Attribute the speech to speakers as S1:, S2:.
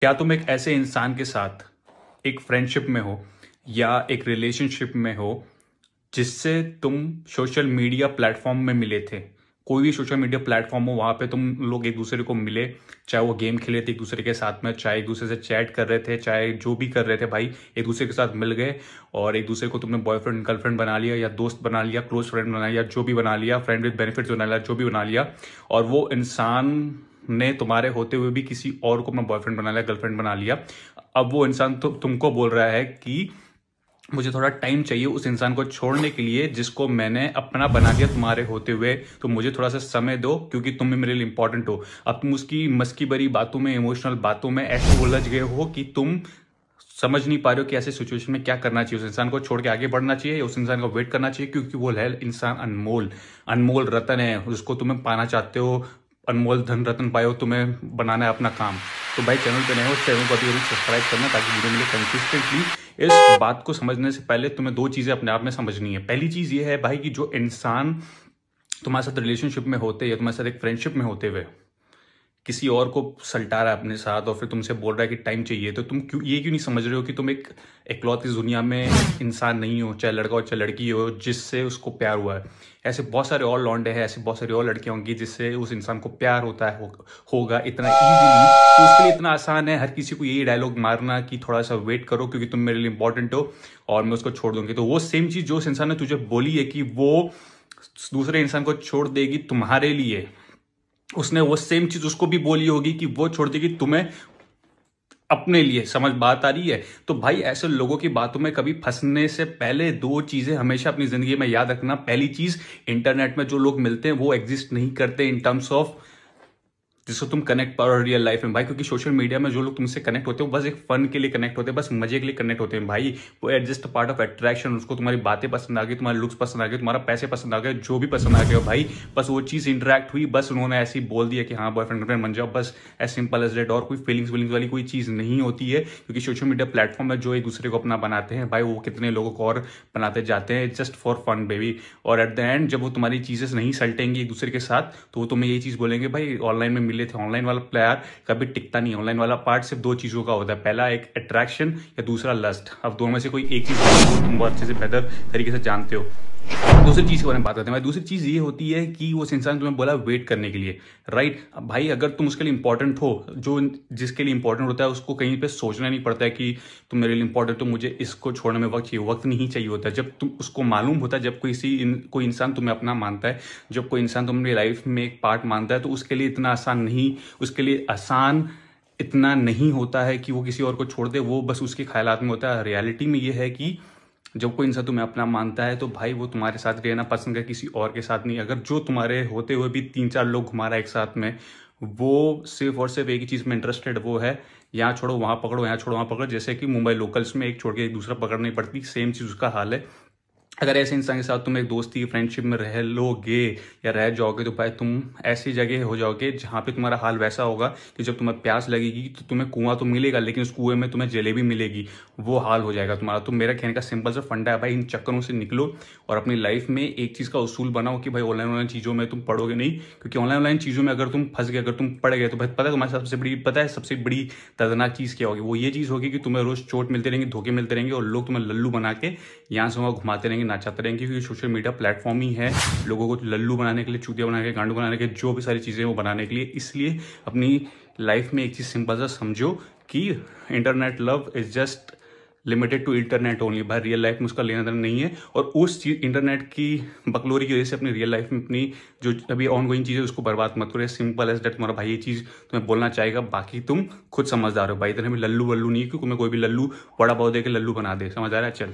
S1: क्या तुम एक ऐसे इंसान के साथ एक फ्रेंडशिप में हो या एक रिलेशनशिप में हो जिससे तुम सोशल मीडिया प्लेटफॉर्म में मिले थे? कोई भी सोशल मीडिया प्लेटफॉर्म हो, वहां पे तुम लोग एक दूसरे को मिले, चाहे वो गेम खेले थे एक दूसरे के साथ में, चाहे एक दूसरे से चैट कर रहे थे, चाहे जो भी कर रहे थे भाई, एक दूसरे के साथ मिल गए और एक दूसरे को तुमने बॉयफ्रेंड गर्लफ्रेंड बना लिया या दोस्त बना लिया, क्लोज फ्रेंड बना लिया, जो भी बना लिया, फ्रेंड विद बेनिफिट्स बना लिया, जो भी बना लिया। और वो इंसान ने तुम्हारे होते हुए भी किसी और को अपना बॉयफ्रेंड बना लिया, गर्लफ्रेंड बना लिया। अब वो इंसान तो तुमको बोल रहा है कि मुझे थोड़ा टाइम चाहिए उस इंसान को छोड़ने के लिए जिसको मैंने अपना बना दिया तुम्हारे होते हुए, तो मुझे थोड़ा सा समय दो क्योंकि तुम भी मेरे लिए इंपॉर्टेंट हो। अब तुम उसकी मस्की भरी बातों में, इमोशनल बातों में ऐसे उलझ गए हो कि तुम समझ नहीं पा रहे हो कि ऐसे सिचुएशन में क्या करना चाहिए। उस इंसान को छोड़ के आगे बढ़ना चाहिए या उस इंसान को वेट करना चाहिए, क्योंकि वो है इंसान अनमोल, अनमोल रतन है, उसको तुम्हें पाना चाहते हो, अनमोल धन रत्न पाए हो, तुम्हें बनाना है अपना काम। तो भाई चैनल पे नए हो, चैनल को अभी सब्सक्राइब करना ताकि वीडियो मिले कंसिस्टेंटली। इस बात को समझने से पहले तुम्हें दो चीजें अपने आप में समझनी है। पहली चीज ये है भाई कि जो इंसान तुम्हारे साथ रिलेशनशिप में होते या तुम्हारे साथ एक फ्रेंडशिप में होते हुए किसी और को सल्टा रहा है अपने साथ और फिर तुमसे बोल रहा है कि टाइम चाहिए, तो तुम क्यों नहीं समझ रहे हो कि तुम एक इकलौती दुनिया में इंसान नहीं हो, चाहे लड़का हो चाहे लड़की हो, जिससे उसको प्यार हुआ है। ऐसे बहुत सारे और लौंडे हैं, ऐसे बहुत सारी और लड़कियां होंगी जिससे उस इंसान को प्यार होता है, होगा इतना इजीली। तो उसके लिए इतना आसान है हर किसी को यही डायलॉग मारना कि थोड़ा सा वेट करो क्योंकि तुम मेरे लिए इंपॉर्टेंट हो और मैं उसको छोड़ दूंगी। तो वो सेम चीज जो उस इंसान ने तुझे बोली है कि वो दूसरे इंसान को छोड़ देगी तुम्हारे लिए, उसने वो सेम चीज उसको भी बोली होगी कि वो छोड़ देगी तुम्हें अपने लिए। समझ बात आ रही है? तो भाई ऐसे लोगों की बातों में कभी फंसने से पहले दो चीजें हमेशा अपनी जिंदगी में याद रखना। पहली चीज, इंटरनेट में जो लोग मिलते हैं वो एग्जिस्ट नहीं करते इन टर्म्स ऑफ जिसको तुम कनेक्ट पाओ रियल लाइफ में भाई, क्योंकि सोशल मीडिया में जो लोग तुमसे कनेक्ट होते हैं वो बस एक फन के लिए कनेक्ट होते हैं, बस मजे के लिए कनेक्ट होते हैं भाई। वो एडजस्ट पार्ट ऑफ अट्रैक्शन, उसको तुम्हारी बातें पसंद आ गई, तुम्हारे लुक्स पसंद आ गए, तुम्हारा पैसे पसंद आ गए, जो भी पसंद आ गया भाई, बस वो चीज इंटरेक्ट हुई, बस उन्होंने ऐसे ही बोल दिया कि हाँ बॉयफ्रेंड गर्लफ्रेंड बन जाओ, बस एज सिंपल एज डेट। और कोई फीलिंग्स विलिंग्स वाली कोई चीज नहीं होती है, क्योंकि सोशल मीडिया प्लेटफॉर्म में जो एक दूसरे को अपना बनाते हैं भाई, वो कितने लोगों को और बनाते जाते हैं जस्ट फॉर फन बेबी। और एट द एंड जब वो तुम्हारी चीजें नहीं सल्टेंगी एक दूसरे के साथ तो वो तुम्हें यही चीज बोलेंगे भाई ऑनलाइन में मिले थे। ऑनलाइन वाला प्यार कभी टिकता नहीं। ऑनलाइन वाला पार्ट सिर्फ दो चीजों का होता है, पहला एक अट्रैक्शन या दूसरा लस्ट। अब दोनों में से कोई एक चीज तुम बहुत अच्छे से बेहतर तरीके से जानते हो। दूसरी चीज के बारे में बात करते हैं भाई। दूसरी चीज ये होती है कि वो इंसान तुम्हें बोला वेट करने के लिए, राइट? भाई अगर तुम उसके लिए इंपॉर्टेंट हो, जो जिसके लिए इंपॉर्टेंट होता है उसको कहीं पे सोचना नहीं पड़ता है कि तुम मेरे लिए इंपॉर्टेंट हो, मुझे इसको छोड़ने में वक्त चाहिए। वक्त नहीं चाहिए होता है जब तुम उसको मालूम होता है, जब कोई इंसान तुम्हें अपना मानता है, जब कोई इंसान तुम्हारी लाइफ में एक पार्ट मानता है, तो उसके लिए इतना आसान नहीं, उसके लिए आसान इतना नहीं होता है कि वो किसी और को छोड़ दे। वो बस उसके ख्यालात में होता है। रियलिटी में ये है कि जब कोई इंसान तुम्हें अपना मानता है तो भाई वो तुम्हारे साथ रहना पसंद है, किसी और के साथ नहीं। अगर जो तुम्हारे होते हुए भी तीन चार लोग घुमा रहा है एक साथ में, वो सिर्फ और सिर्फ एक ही चीज में इंटरेस्टेड, वो है यहाँ छोड़ो वहां पकड़ो, यहाँ छोड़ो वहां पकड़ो। जैसे कि मुंबई लोकल्स में एक छोड़ के एक दूसरा पकड़नी पड़ती, सेम चीज उसका हाल है। अगर ऐसे इंसान के साथ तुम एक दोस्ती फ्रेंडशिप में रह लोगे या रह जाओगे तो भाई तुम ऐसी जगह हो जाओगे जहां पे तुम्हारा हाल वैसा होगा कि जब तुम्हें प्यास लगेगी तो तुम्हें कुआं तो मिलेगा लेकिन उस कुएं में तुम्हें जलेबी मिलेगी, वो हाल हो जाएगा तुम्हारा। तो मेरा कहने का सिंपल सा फंडा है भाई, इन चक्करों से निकलो और अपनी लाइफ में एक चीज का उसूल बनाओ कि भाई ऑनलाइन चीजों में तुम पढ़ोगे नहीं, क्योंकि ऑनलाइन चीजों में अगर तुम फंस गए, अगर तुम पड़ गए तो भाई पता है तुम्हारे सबसे बड़ी दर्दनाक चीज क्या होगी? वो ये चीज होगी कि तुम्हें रोज चोट मिलती रहेंगी, धोखे मिलते रहेंगे और लोग तुम्हें लल्लू बना के यहाँ से वहां घुमाते रहेंगे, नाचाते रहेंगे। क्योंकि सोशल मीडिया प्लेटफॉर्म ही है लोगों को लल्लू बनाने के लिए, चूतिया बनाने के लिए, गांडू बनाने के लिए, जो भी सारी चीजें वो बनाने के लिए। इसलिए अपनी लाइफ में एक चीज सिंपल सा समझो कि internet love is just limited to internet only. भाई रियल लाइफ में उसका लेना देना नहीं है। और उस चीज इंटरनेट की बकलोरी की वजह से अपनी रियल लाइफ में अपनी जो अभी ऑन गोइंग चीज है उसको बर्बाद मत करो। Simple as that. तुम्हारा भाई ये चीज तुम्हें बोलना चाहेगा, बाकी तुम खुद समझदार हो भाई। इतने भी लल्लू वल्लू नहीं कि तुम्हें कोई भी लल्लू बड़ा बहुत दे के लल्लू बना दे। समझ आ रहा है? चल।